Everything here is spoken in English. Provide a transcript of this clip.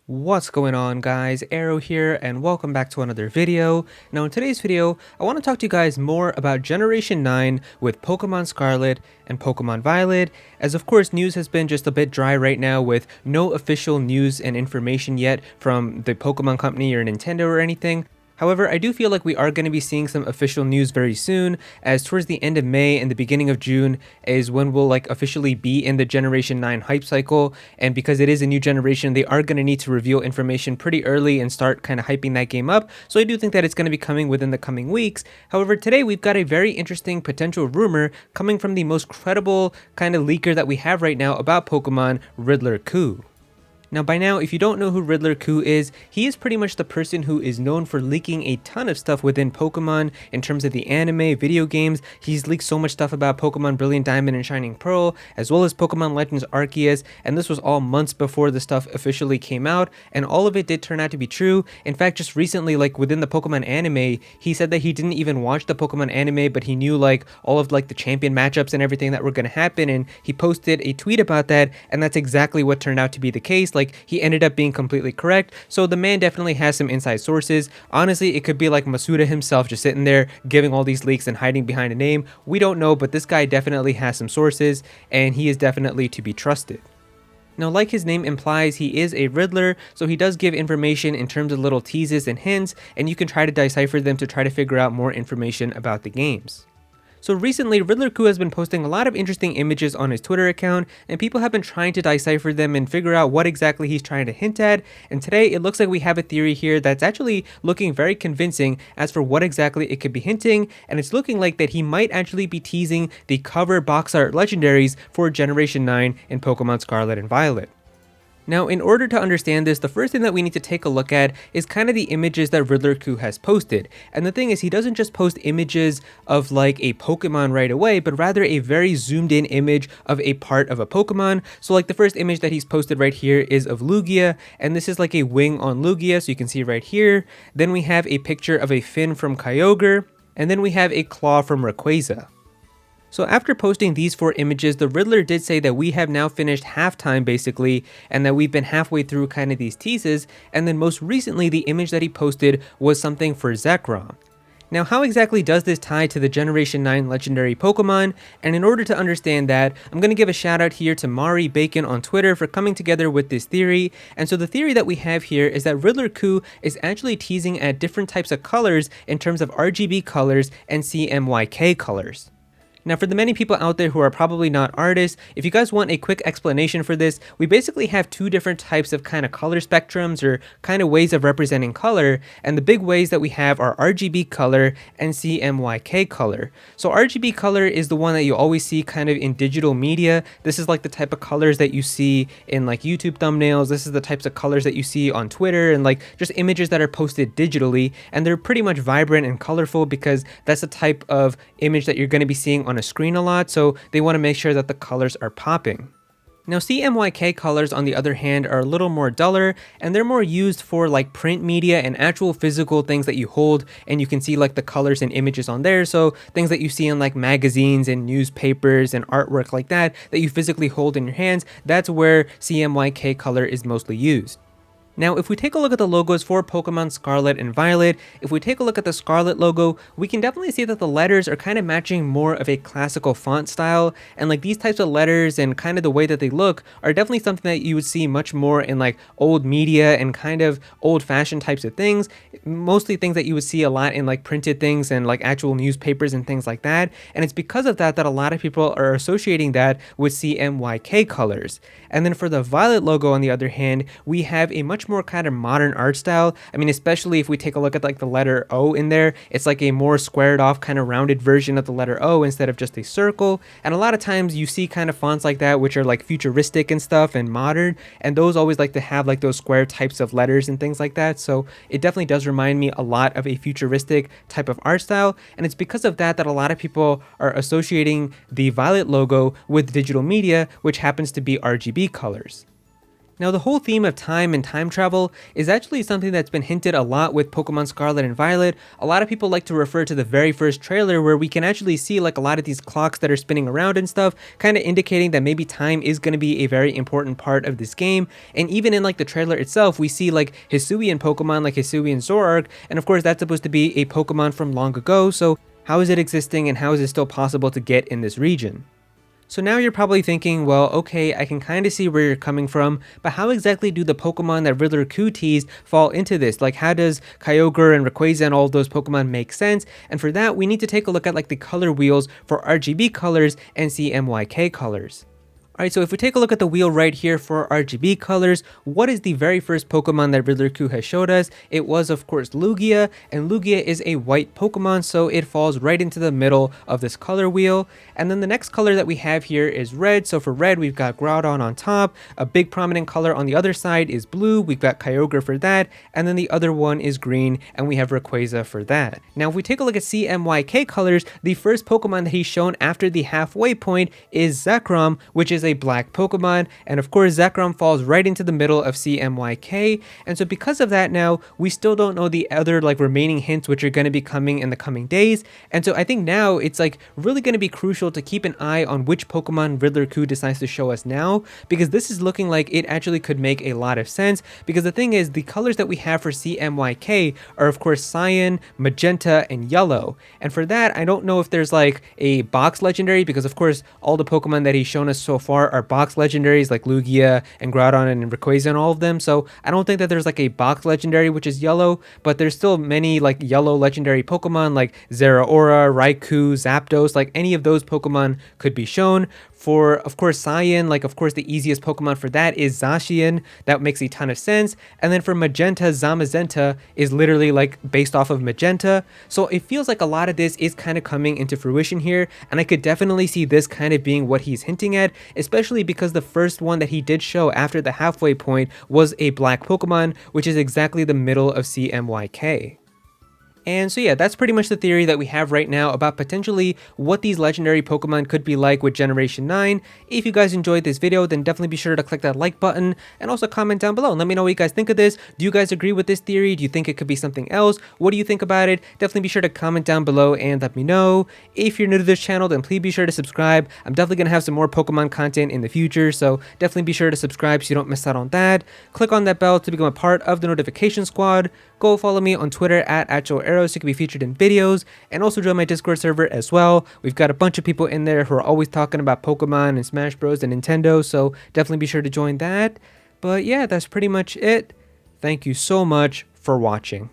What's going on, guys? Aero here and welcome back to another video. Now in today's video, I want to talk to you guys more about Generation 9 with Pokemon Scarlet and Pokemon Violet, as of course news has been just a bit dry right now with no official news and information yet from the Pokemon company or Nintendo or anything. However, I do feel like we are going to be seeing some official news very soon, as towards the end of May and the beginning of June is when we'll officially be in the Generation 9 hype cycle, and because it is a new generation, they are going to need to reveal information pretty early and start kind of hyping that game up, so I do think that it's going to be coming within the coming weeks. However, today we've got a very interesting potential rumor coming from the most credible kind of leaker that we have right now about Pokemon, RiddlerCoup. Now by now, if you don't know who RiddlerCoup is, he is pretty much the person who is known for leaking a ton of stuff within Pokemon in terms of the anime, video games. He's leaked so much stuff about Pokemon Brilliant Diamond and Shining Pearl, as well as Pokemon Legends Arceus, and this was all months before the stuff officially came out, and all of it did turn out to be true. In fact, just recently, within the Pokemon anime, he said that he didn't even watch the Pokemon anime, but he knew all of the champion matchups and everything that were going to happen, and he posted a tweet about that, and that's exactly what turned out to be the case. He ended up being completely correct, so the man definitely has some inside sources. Honestly, it could be like Masuda himself just sitting there giving all these leaks and hiding behind a name. We don't know, but this guy definitely has some sources, and he is definitely to be trusted. Now, like his name implies, he is a Riddler, so he does give information in terms of little teases and hints, and you can try to decipher them to try to figure out more information about the games. So recently, RiddlerCoup has been posting a lot of interesting images on his Twitter account, and people have been trying to decipher them and figure out what exactly he's trying to hint at, and today it looks like we have a theory here that's actually looking very convincing as for what exactly it could be hinting, and it's looking like that he might actually be teasing the cover box art legendaries for Generation 9 in Pokemon Scarlet and Violet. Now, in order to understand this, the first thing that we need to take a look at is kind of the images that RiddlerCoup has posted. And the thing is, he doesn't just post images of a Pokemon right away, but rather a very zoomed in image of a part of a Pokemon. So the first image that he's posted right here is of Lugia, and this is a wing on Lugia, so you can see right here. Then we have a picture of a fin from Kyogre, and then we have a claw from Rayquaza. So after posting these 4 images, the Riddler did say that we have now finished halftime basically, and that we've been halfway through kind of these teases, and then most recently the image that he posted was something for Zekrom. Now, how exactly does this tie to the Generation 9 legendary Pokemon? And in order to understand that, I'm going to give a shout out here to Mari Bacon on Twitter for coming together with this theory. And so the theory that we have here is that RiddlerCoup is actually teasing at different types of colors in terms of RGB colors and CMYK colors. Now, for the many people out there who are probably not artists, if you guys want a quick explanation for this, we basically have 2 different types of kind of color spectrums or kind of ways of representing color, and the big ways that we have are RGB color and CMYK color. So RGB color is the one that you always see kind of in digital media. This is the type of colors that you see in YouTube thumbnails. This is the types of colors that you see on Twitter and just images that are posted digitally, and they're pretty much vibrant and colorful because that's the type of image that you're going to be seeing on a screen a lot, so they want to make sure that the colors are popping. Now, CMYK colors, on the other hand, are a little more duller, and they're more used for print media and actual physical things that you hold, and you can see the colors and images on there. So things that you see in magazines and newspapers and artwork that you physically hold in your hands, that's where CMYK color is mostly used. Now, if we take a look at the logos for Pokemon Scarlet and Violet, if we take a look at the Scarlet logo, we can definitely see that the letters are kind of matching more of a classical font style, and these types of letters and kind of the way that they look are definitely something that you would see much more in old media and kind of old-fashioned types of things, mostly things that you would see a lot in printed things and actual newspapers and things like that, and it's because of that that a lot of people are associating that with CMYK colors. And then for the Violet logo, on the other hand, we have a much more kind of modern art style. I mean, especially if we take a look at the letter O in there, it's a more squared off kind of rounded version of the letter O instead of just a circle. And a lot of times you see kind of fonts like that which are futuristic and stuff and modern, and those always like to have those square types of letters and things like that. So it definitely does remind me a lot of a futuristic type of art style, and it's because of that that a lot of people are associating the Violet logo with digital media, which happens to be RGB colors. Now, the whole theme of time and time travel is actually something that's been hinted a lot with Pokemon Scarlet and Violet. A lot of people like to refer to the very first trailer where we can actually see like a lot of these clocks that are spinning around and stuff, kind of indicating that maybe time is going to be a very important part of this game. And even in like the trailer itself, we see like Hisuian Pokemon like Hisuian Zoroark, and of course that's supposed to be a Pokemon from long ago, so how is it existing and how is it still possible to get in this region? So now you're probably thinking, well, okay, I can kind of see where you're coming from, but how exactly do the Pokemon that RiddlerCoup teased fall into this? Like, how does Kyogre and Rayquaza and all of those Pokemon make sense? And for that, we need to take a look at like the color wheels for RGB colors and CMYK colors. Alright, so if we take a look at the wheel right here for RGB colors, what is the very first Pokemon that RiddlerCoup has showed us? It was, of course, Lugia, and Lugia is a white Pokemon, so it falls right into the middle of this color wheel. And then the next color that we have here is red, so for red, we've got Groudon on top. A big prominent color on the other side is blue, we've got Kyogre for that, and then the other one is green, and we have Rayquaza for that. Now, if we take a look at CMYK colors, the first Pokemon that he's shown after the halfway point is Zekrom, which is a black Pokemon, and of course Zekrom falls right into the middle of CMYK, and so because of that now we still don't know the other like remaining hints which are going to be coming in the coming days, and so I think now it's like really going to be crucial to keep an eye on which Pokemon RiddlerCoup decides to show us now, because this is looking like it actually could make a lot of sense, because the thing is the colors that we have for CMYK are of course cyan, magenta, and yellow, and for that I don't know if there's like a box legendary, because of course all the Pokemon that he's shown us so far are box legendaries like Lugia and Groudon and Rayquaza and all of them, so I don't think that there's like a box legendary which is yellow, but there's still many like yellow legendary Pokemon like Zeraora, Raikou, Zapdos, like any of those Pokemon could be shown. For, of course, Cyan, like, of course, the easiest Pokemon for that is Zacian. That makes a ton of sense. And then for Magenta, Zamazenta is literally, like, based off of Magenta. So it feels like a lot of this is kind of coming into fruition here. And I could definitely see this kind of being what he's hinting at, especially because the first one that he did show after the halfway point was a black Pokemon, which is exactly the middle of CMYK. And so yeah, that's pretty much the theory that we have right now about potentially what these legendary Pokemon could be like with Generation 9. If you guys enjoyed this video, then definitely be sure to click that like button and also comment down below and let me know what you guys think of this. Do you guys agree with this theory? Do you think it could be something else? What do you think about it? Definitely be sure to comment down below and let me know. If you're new to this channel, then please be sure to subscribe. I'm definitely going to have some more Pokemon content in the future, so definitely be sure to subscribe so you don't miss out on that. Click on that bell to become a part of the notification squad. Go follow me on Twitter at Aero so you can be featured in videos, and also join my Discord server as well. We've got a bunch of people in there who are always talking about Pokemon and Smash Bros and Nintendo, so definitely be sure to join that. But yeah, that's pretty much it. Thank you so much for watching.